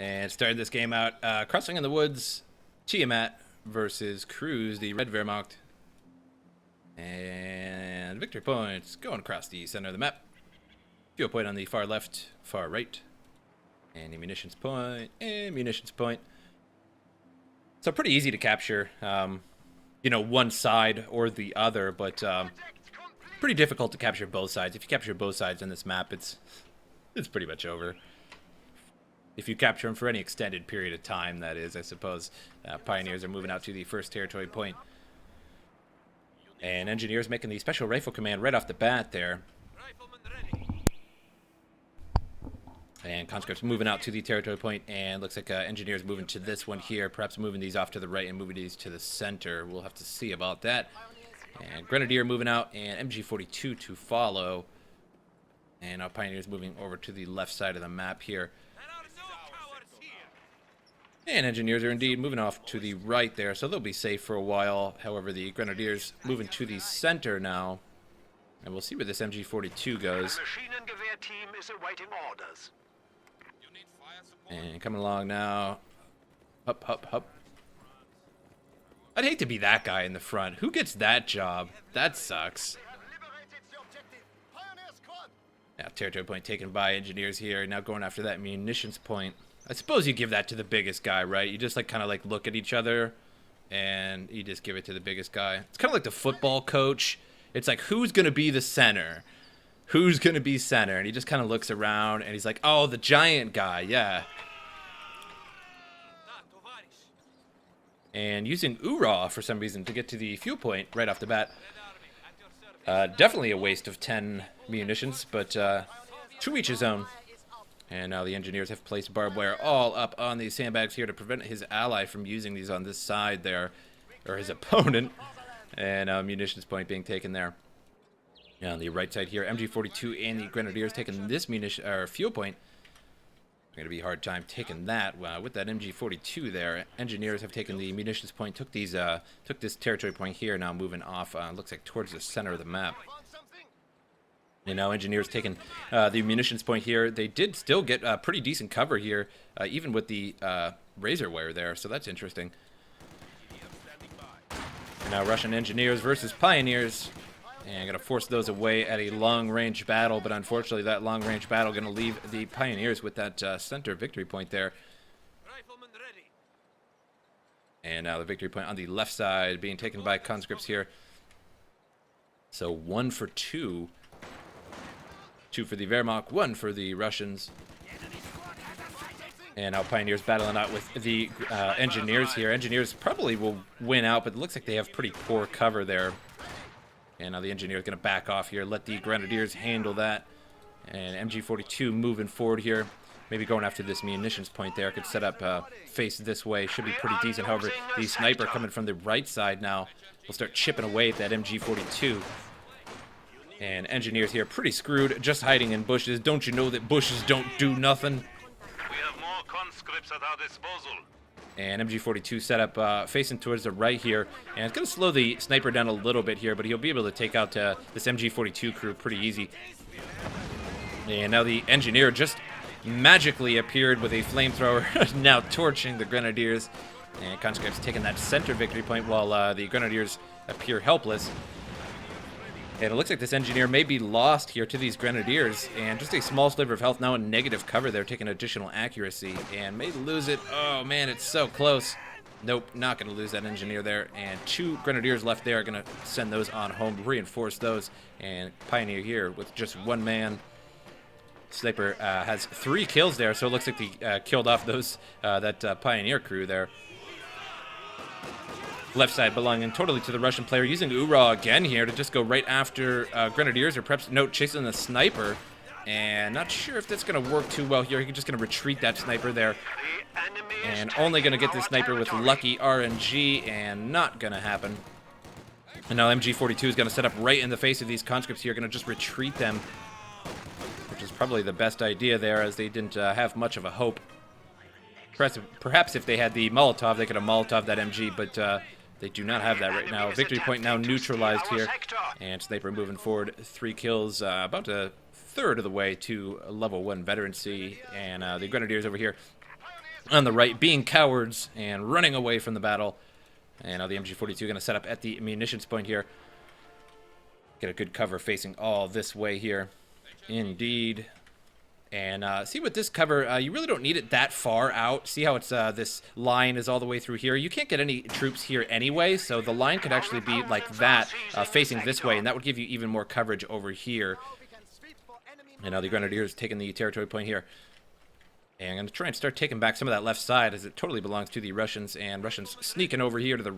And started this game out, Crossing in the Woods, Tiamat versus Cruzz, the Red Wehrmacht. And victory points going across the center of the map. Fuel point on the far left, far right. And a munitions point, and munitions point. So pretty easy to capture, one side or the other, but pretty difficult to capture both sides. If you capture both sides on this map, it's pretty much over. If you capture them for any extended period of time, that is, I suppose. Pioneers are moving out to the first territory point. And Engineers making the special rifle command right off the bat there. And Conscripts moving out to the territory point, and looks like Engineers moving to this one here, perhaps moving these off to the right and moving these to the center. We'll have to see about that. And Grenadier moving out, and MG42 to follow. And now Pioneers moving over to the left side of the map here. And Engineers are indeed moving off to the right there, so they'll be safe for a while. However, the Grenadiers moving to the center now. And we'll see where this MG42 goes. Team is awaiting orders. And coming along now. Hup, hup, hup. I'd hate to be that guy in the front. Who gets that job? That sucks. Now, territory point taken by Engineers here. Now going after that munitions point. I suppose you give that to the biggest guy, right? You just kind of look at each other and you just give it to the biggest guy. It's kind of like the football coach. It's like, who's going to be the center? Who's going to be center? And he just kind of looks around and he's like, oh, the giant guy, yeah. And using Ura for some reason to get to the fuel point right off the bat. Definitely a waste of 10 munitions, but to each his own. And now the Engineers have placed barbed wire all up on these sandbags here to prevent his ally from using these on this side there, or his opponent. And munitions point being taken there. Now on the right side here, MG42 and the Grenadiers taking this fuel point. Going to be a hard time taking that with that MG42 there. Engineers have taken the munitions point, took this territory point here. Now moving off, looks like towards the center of the map. And now Engineers taking the munitions point here. They did still get pretty decent cover here, even with the razor wire there. So that's interesting. And now Russian Engineers versus Pioneers. And going to force those away at a long-range battle. But unfortunately, that long-range battle going to leave the Pioneers with that center victory point there. And now the victory point on the left side being taken by conscripts here. So 1 for 2. 2 for the Wehrmacht, 1 for the Russians. And now Pioneers battling out with the Engineers here. Engineers probably will win out, but it looks like they have pretty poor cover there. And now the Engineers going to back off here, let the Grenadiers handle that. And MG42 moving forward here. Maybe going after this munitions point there. Could set up face this way. Should be pretty decent. However, the sniper coming from the right side now will start chipping away at that MG42. And Engineers here pretty screwed, just hiding in bushes. Don't you know that bushes don't do nothing? We have more conscripts at our disposal. And MG42 set up facing towards the right here. And it's going to slow the sniper down a little bit here, but he'll be able to take out this MG42 crew pretty easy. And now the Engineer just magically appeared with a flamethrower, now torching the Grenadiers. And conscripts taking that center victory point while the Grenadiers appear helpless. And it looks like this Engineer may be lost here to these Grenadiers. And just a small sliver of health now in negative cover there, taking additional accuracy. And may lose it. Oh, man, it's so close. Nope, not going to lose that Engineer there. And 2 Grenadiers left there. Going to send those on home, reinforce those. And Pioneer here with just 1 man. Sniper has 3 kills there, so it looks like he killed off that Pioneer crew there. Left side belonging totally to the Russian player, using Ura again here to just go right after Grenadiers, or perhaps, no, chasing the sniper. And not sure if that's going to work too well here. He's just going to retreat that sniper there. And only going to get this sniper with lucky RNG, and not going to happen. And now MG42 is going to set up right in the face of these conscripts here, going to just retreat them. Which is probably the best idea there, as they didn't have much of a hope. Perhaps if they had the Molotov, they could have Molotov that MG, but they do not have that right now. Victory point now neutralized here. And Sniper moving forward. 3 kills, about a third of the way to level 1 veterancy. And the Grenadiers over here on the right being cowards and running away from the battle. And now the MG42 going to set up at the munitions point here. Get a good cover facing all this way here. Indeed. And see with this cover, you really don't need it that far out. See how it's this line is all the way through here? You can't get any troops here anyway, so the line could actually be like that, facing this way, and that would give you even more coverage over here. And now the Grenadiers taking the territory point here. And I'm going to try and start taking back some of that left side, as it totally belongs to the Russians. And Russians sneaking over here to the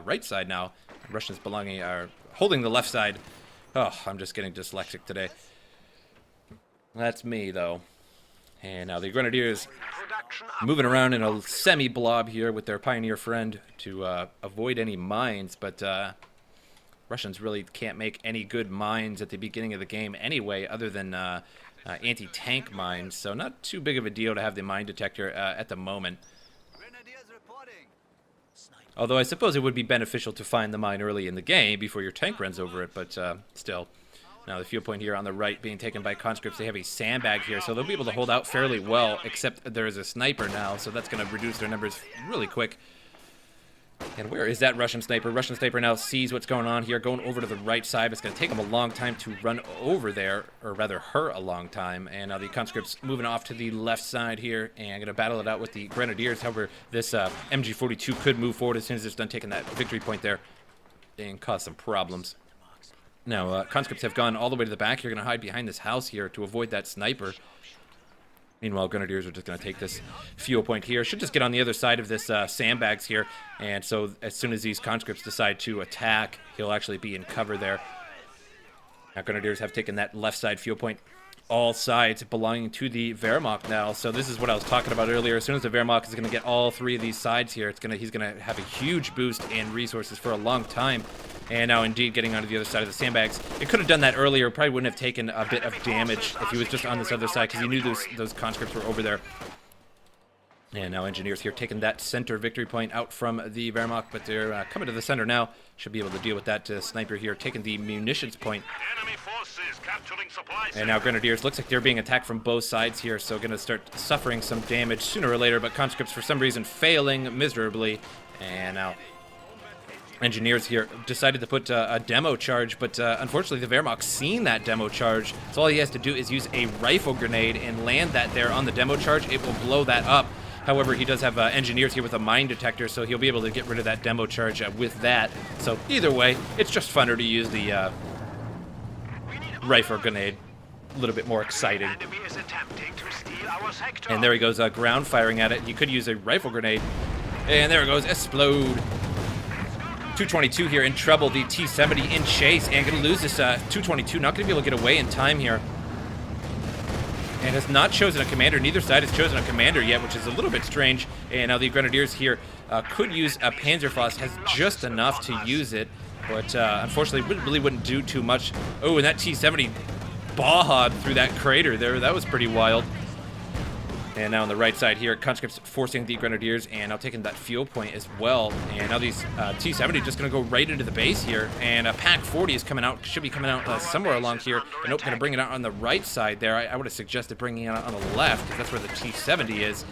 right side now. Russians are holding the left side. Oh, I'm just getting dyslexic today. That's me, though. And now the Grenadiers moving around in a semi-blob here with their Pioneer friend to avoid any mines. But Russians really can't make any good mines at the beginning of the game anyway, other than anti-tank mines. So not too big of a deal to have the mine detector at the moment. Although I suppose it would be beneficial to find the mine early in the game before your tank runs over it, but still. Now the fuel point here on the right being taken by conscripts. They have a sandbag here, so they'll be able to hold out fairly well, except there is a sniper now, so that's going to reduce their numbers really quick. And where is that Russian sniper? Russian sniper now sees what's going on here, going over to the right side. It's going to take him a long time to run over there, or rather her a long time. And now the conscripts moving off to the left side here, and going to battle it out with the Grenadiers. However, this MG42 could move forward as soon as it's done taking that victory point there and cause some problems. Now, conscripts have gone all the way to the back. You're going to hide behind this house here to avoid that sniper. Meanwhile, Grenadiers are just going to take this fuel point here. Should just get on the other side of this sandbags here. And so as soon as these conscripts decide to attack, he'll actually be in cover there. Now, Grenadiers have taken that left side fuel point. All sides belonging to the Wehrmacht now. So this is what I was talking about earlier. As soon as the Wehrmacht is going to get all three of these sides here, he's going to have a huge boost in resources for a long time. And now indeed getting onto the other side of the sandbags. It could have done that earlier. Probably wouldn't have taken a bit of damage if he was just on this other side, because he knew those conscripts were over there. And now engineers here taking that center victory point out from the Wehrmacht, but they're coming to the center now. Should be able to deal with that sniper here, taking the munitions point. Enemy forces capturing supplies. And now Grenadiers, looks like they're being attacked from both sides here, so going to start suffering some damage sooner or later, but conscripts for some reason failing miserably. And now engineers here decided to put a demo charge, but unfortunately the Wehrmacht's seen that demo charge, so all he has to do is use a rifle grenade and land that there on the demo charge. It will blow that up. However, he does have engineers here with a mine detector, so he'll be able to get rid of that demo charge with that. So either way, it's just funner to use the rifle grenade. A little bit more exciting. Enemy is attempting to steal our sector. And there he goes, ground firing at it. He could use a rifle grenade. And there it goes, explode. 222 here in trouble. The T-70 in chase, and going to lose this 222. Not going to be able to get away in time here. And has not chosen a commander. Neither side has chosen a commander yet, which is a little bit strange. And now the Grenadiers here could use a Panzerfaust. Has just enough to use it, but unfortunately really wouldn't do too much. Oh, and that T-70 bawhawed through that crater there. That was pretty wild. And now on the right side here, conscripts forcing the Grenadiers, and now taking that fuel point as well. And now these T-70 just going to go right into the base here. And a Pack 40 is coming out, should be coming out somewhere along here. And nope, going to bring it out on the right side there. I would have suggested bringing it out on the left, because that's where the T-70 is.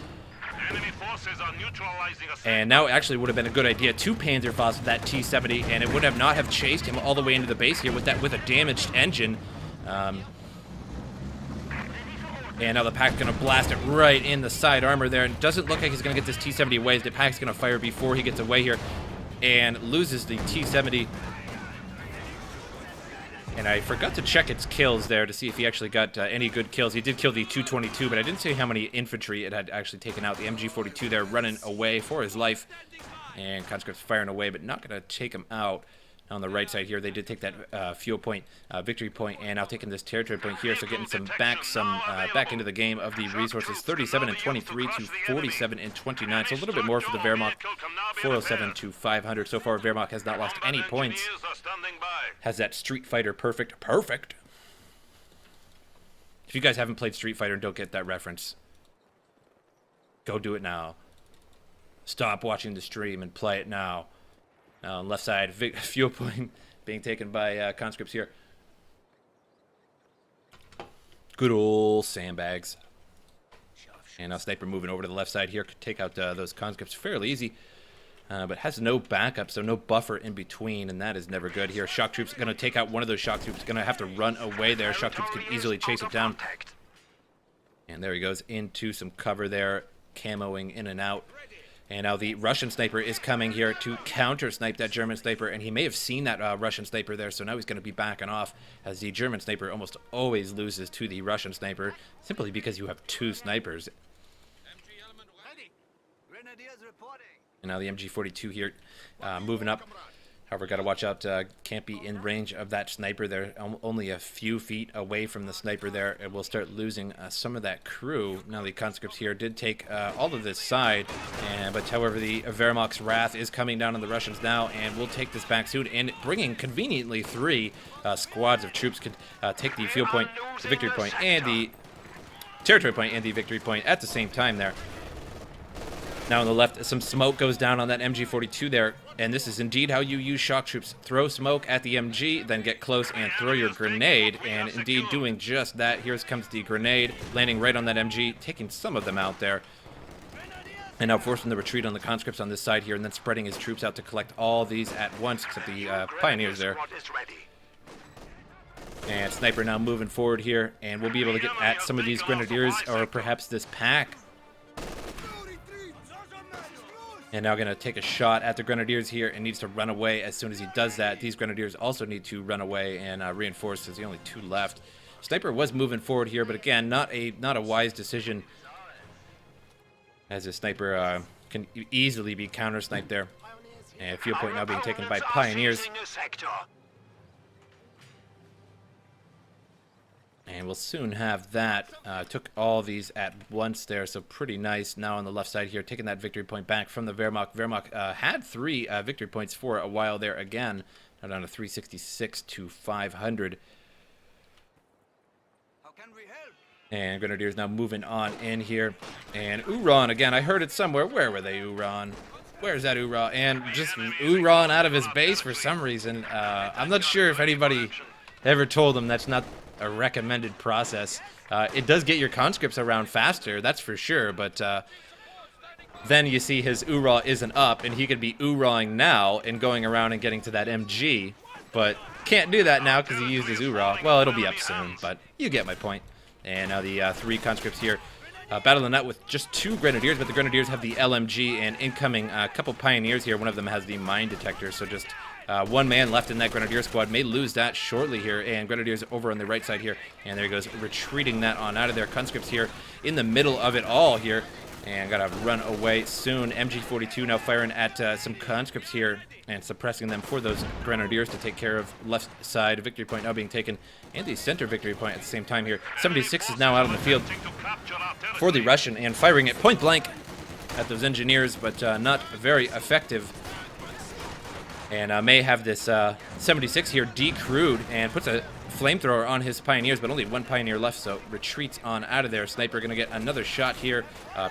Enemy forces are neutralizing us. And now it actually would have been a good idea to Panzerfaust with that T-70, and it would have not have chased him all the way into the base here with a damaged engine. And now the Pack's going to blast it right in the side armor there. And it doesn't look like he's going to get this T-70 away. The Pack's going to fire before he gets away here and loses the T-70. And I forgot to check its kills there to see if he actually got any good kills. He did kill the 222, but I didn't see how many infantry it had actually taken out. The MG42 there running away for his life. And conscripts firing away, but not going to take him out. On the right side here, they did take that fuel point, victory point, and now taking this territory point here, so getting some back into the game of the resources, 37 and 23 to 47 and 29, so a little bit more for the Wehrmacht, 407 to 500. So far, Wehrmacht has not lost any points. Has that Street Fighter perfect. If you guys haven't played Street Fighter and don't get that reference, go do it now. Stop watching the stream and play it now. On left side, fuel point being taken by conscripts here. Good old sandbags. And now Sniper moving over to the left side here. Could take out those conscripts fairly easy. But has no backup, so no buffer in between, and that is never good here. Shock troops going to take out one of those shock troops. Going to have to run away there. Shock troops could easily chase it down. And there he goes into some cover there, camoing in and out. And now the Russian sniper is coming here to counter-snipe that German sniper, and he may have seen that Russian sniper there, so now he's going to be backing off, as the German sniper almost always loses to the Russian sniper, simply because you have two snipers. And now the MG42 here moving up. However, got to watch out, can't be in range of that sniper there. Only a few feet away from the sniper there, and we'll start losing some of that crew. Now the conscripts here did take all of this side, but however the Wehrmacht's wrath is coming down on the Russians now, and we'll take this back soon, and bringing conveniently 3 squads of troops could take the field point, the victory point, and the territory point, and the victory point at the same time there. Now on the left, some smoke goes down on that MG42 there, and this is indeed how you use shock troops. Throw smoke at the MG, then get close and throw your grenade, and indeed doing just that. Here comes the grenade, landing right on that MG, taking some of them out there. And now forcing the retreat on the conscripts on this side here, and then spreading his troops out to collect all these at once, except the pioneers there. And Sniper now moving forward here, and we'll be able to get at some of these grenadiers, or perhaps this pack. And now going to take a shot at the grenadiers here, and needs to run away. As soon as he does that, these grenadiers also need to run away and reinforce. There's only 2 left. Sniper was moving forward here, but again, not a wise decision, as a sniper can easily be counter-sniped there. And field point now being taken by pioneers. And we'll soon have that. Took all these at once there, so pretty nice. Now on the left side here, taking that victory point back from the Wehrmacht. Wehrmacht had 3 victory points for a while there again. Now down to 366 to 500. How can we help? And Grenadiers now moving on in here. And Uran, again, I heard it somewhere. Where were they, Uran? Where's that Uran? And just Uran out of his base for some reason. I'm not sure if anybody ever told him that's not a recommended process. It does get your conscripts around faster, that's for sure, but then you see his URA isn't up, and he could be URAing now and going around and getting to that MG, but can't do that now because he used his URA. Well, it'll be up soon, but you get my point. And now the 3 conscripts here battle the net with just 2 grenadiers, but the grenadiers have the LMG, and incoming a couple pioneers here. One of them has the mine detector, so just 1 man left in that grenadier squad. May lose that shortly here, and grenadiers over on the right side here, and there he goes, retreating that on out of there. Conscripts here in the middle of it all here, and gotta run away soon. MG42 now firing at some conscripts here and suppressing them for those grenadiers to take care of. Left side victory point now being taken, and the center victory point at the same time here. 76 is now out on the field for the Russian, and firing it point blank at those engineers, but not very effective. And may have this 76 here decrewed and puts a flamethrower on his pioneers, but only 1 pioneer left, so retreats on out of there. Sniper going to get another shot here,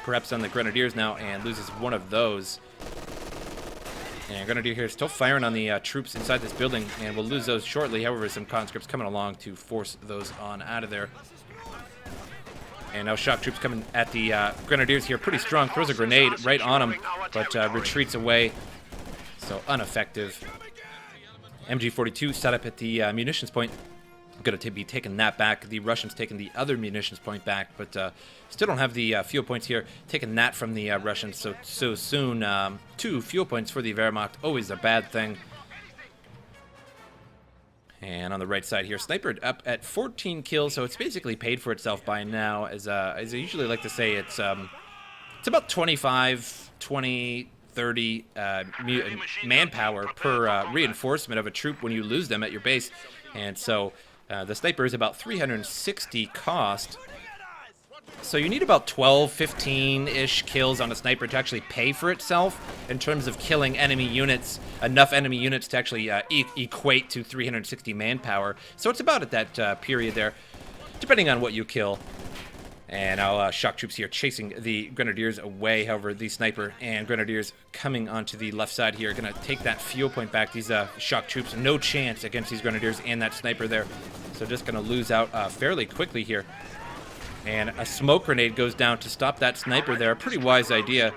perhaps on the grenadiers now, and loses one of those. And Grenadier here still firing on the troops inside this building, and we'll lose those shortly. However, some conscripts coming along to force those on out of there. And now shock troops coming at the grenadiers here, pretty strong. Throws a grenade right on them, but retreats away. So ineffective. MG42 set up at the munitions point. Going to be taking that back. The Russians taking the other munitions point back, but still don't have the fuel points here. Taking that from the Russians so soon. 2 fuel points for the Wehrmacht, always a bad thing. And on the right side here, Sniper up at 14 kills, so it's basically paid for itself by now. As I usually like to say, it's about 25, 20, 30 manpower per reinforcement of a troop when you lose them at your base. And so the Sniper is about 360 cost. So you need about 12, 15-ish kills on a Sniper to actually pay for itself in terms of killing enemy units, enough enemy units to actually equate to 360 manpower. So it's about at that period there, depending on what you kill. And now shock troops here chasing the Grenadiers away. However, the Sniper and Grenadiers coming onto the left side here, going to take that fuel point back. These shock troops, no chance against these Grenadiers and that Sniper there. So just going to lose out fairly quickly here. And a smoke grenade goes down to stop that sniper there. Pretty wise idea.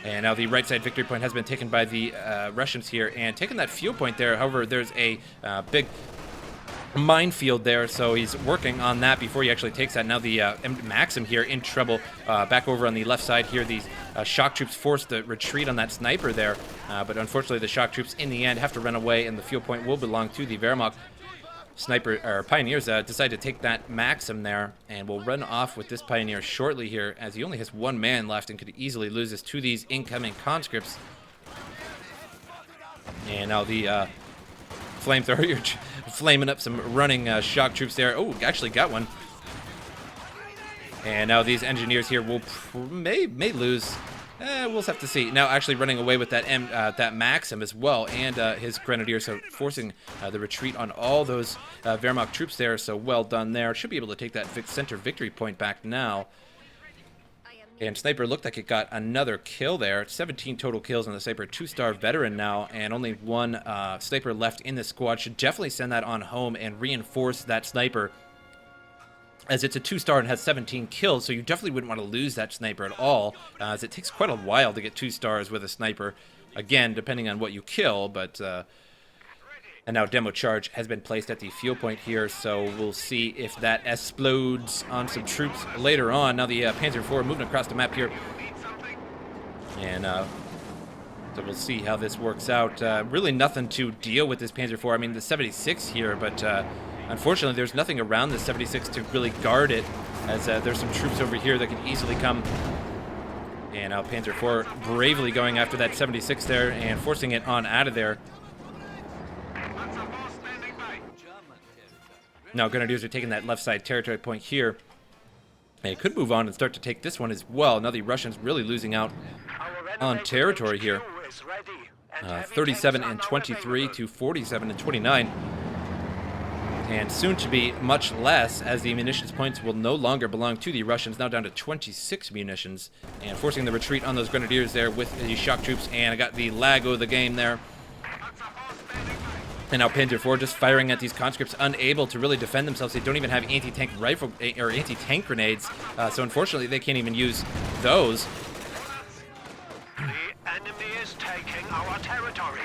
And now the right side victory point has been taken by the Russians here, and taking that fuel point there. However, there's a big minefield there, so he's working on that before he actually takes that. Now the Maxim here in trouble. Back over on the left side here, these shock troops force the retreat on that sniper there, but unfortunately the shock troops in the end have to run away, and the fuel point will belong to the Wehrmacht. Sniper or Pioneers decide to take that Maxim there, and will run off with this Pioneer shortly here, as he only has one man left and could easily lose this to these incoming conscripts. And now the flamethrower, you're flaming up some running shock troops there. Oh, actually got one. And now these engineers here will may lose. We'll have to see. Now actually running away with that that Maxim as well, and his grenadiers, so forcing the retreat on all those Wehrmacht troops there. So well done there. Should be able to take that center victory point back now. And Sniper looked like it got another kill there. 17 total kills on the Sniper, 2-star veteran now, and only one Sniper left in the squad. Should definitely send that on home and reinforce that Sniper, as it's a 2-star and has 17 kills, so you definitely wouldn't want to lose that Sniper at all, as it takes quite a while to get 2 stars with a Sniper, again, depending on what you kill, but... And now demo charge has been placed at the fuel point here, so we'll see if that explodes on some troops later on. Now the Panzer IV moving across the map here. And so we'll see how this works out. Really nothing to deal with this Panzer IV. I mean, the 76 here, but unfortunately there's nothing around the 76 to really guard it, as there's some troops over here that can easily come. And now Panzer IV bravely going after that 76 there and forcing it on out of there. Now Grenadiers are taking that left side territory point here. They could move on and start to take this one as well. Now the Russians really losing out on territory here. 37 and 23 to 47 and 29. And soon to be much less, as the munitions points will no longer belong to the Russians, now down to 26 munitions. And forcing the retreat on those Grenadiers there with the shock troops. And I got the lag of the game there. And now Panzer IV just firing at these conscripts, unable to really defend themselves. They don't even have anti-tank rifle or anti-tank grenades, so unfortunately they can't even use those. The enemy is taking our territory.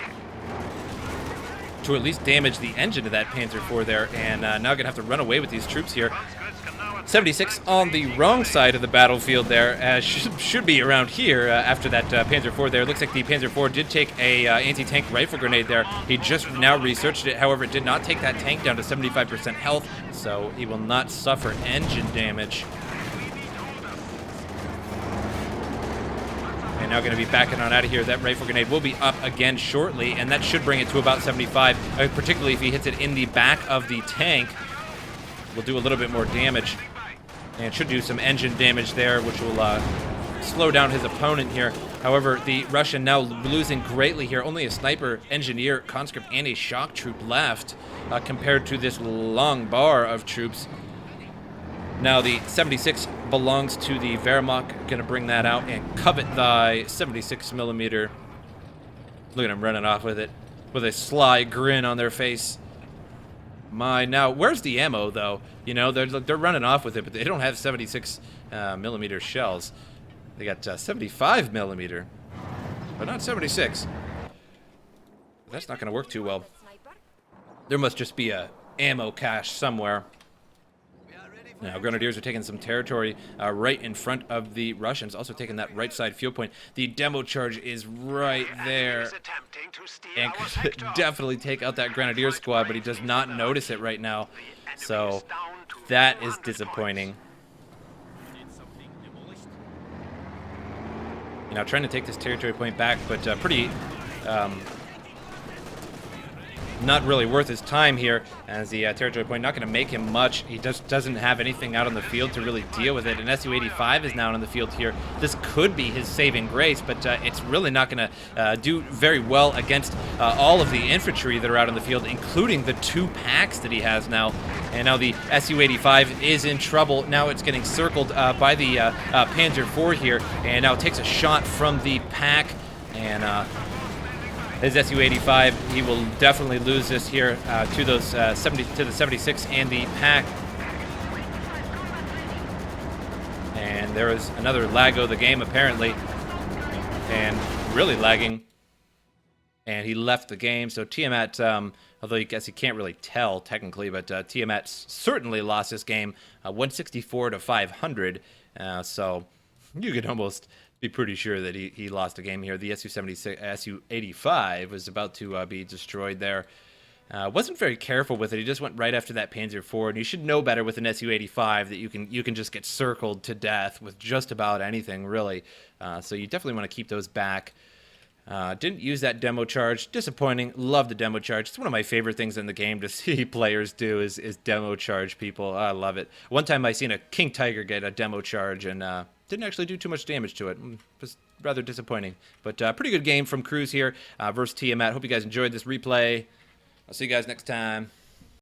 To at least damage the engine of that Panzer IV there, and now gonna have to run away with these troops here. 76 on the wrong side of the battlefield there, as should be around here after that Panzer IV there. Looks like the Panzer IV did take a anti-tank rifle grenade there. He just now researched it, however, it did not take that tank down to 75% health, so he will not suffer engine damage. And now going to be backing on out of here. That rifle grenade will be up again shortly, and that should bring it to about 75, particularly if he hits it in the back of the tank. Will do a little bit more damage. And should do some engine damage there, which will slow down his opponent here. However, the Russian now losing greatly here. Only a sniper, engineer, conscript, and a shock troop left compared to this long bar of troops. Now the 76 belongs to the Wehrmacht. Going to bring that out and covet thy 76 millimeter. Look at him running off with it, with a sly grin on their face. Now where's the ammo though? You know, they're running off with it, but they don't have 76 millimeter shells. They got 75 millimeter, but not 76. That's not going to work too well. There must just be a ammo cache somewhere. Now Grenadiers are taking some territory right in front of the Russians, also taking that right side fuel point. The demo charge is right there, and could definitely take out that Grenadier squad, but he does not notice it right now, so that is disappointing. Now trying to take this territory point back, but pretty not really worth his time here, as the territory point not going to make him much. He just doesn't have anything out on the field to really deal with it. And Su-85 is now on the field here. This could be his saving grace, but it's really not going to do very well against all of the infantry that are out on the field, including the 2 packs that he has now. And now the Su-85 is in trouble. Now it's getting circled by the Panzer IV here, and now takes a shot from the pack, and his Su-85, he will definitely lose this here to those to the 76 and the pack. And there was another lag of the game, apparently. And really lagging. And he left the game. So Tiamat, although I guess you can't really tell technically, but Tiamat certainly lost this game 164 to 500. So you could almost be pretty sure that he lost a game here. The Su-85 was about to be destroyed there. Wasn't very careful with it. He just went right after that Panzer IV, and you should know better with an Su-85 that you can just get circled to death with just about anything, really. So you definitely want to keep those back. Didn't use that demo charge. Disappointing. Love the demo charge. It's one of my favorite things in the game to see players do is demo charge people. I love it. One time I seen a King Tiger get a demo charge and didn't actually do too much damage to it. It was rather disappointing. But pretty good game from Cruzz here versus Tiamat. Hope you guys enjoyed this replay. I'll see you guys next time.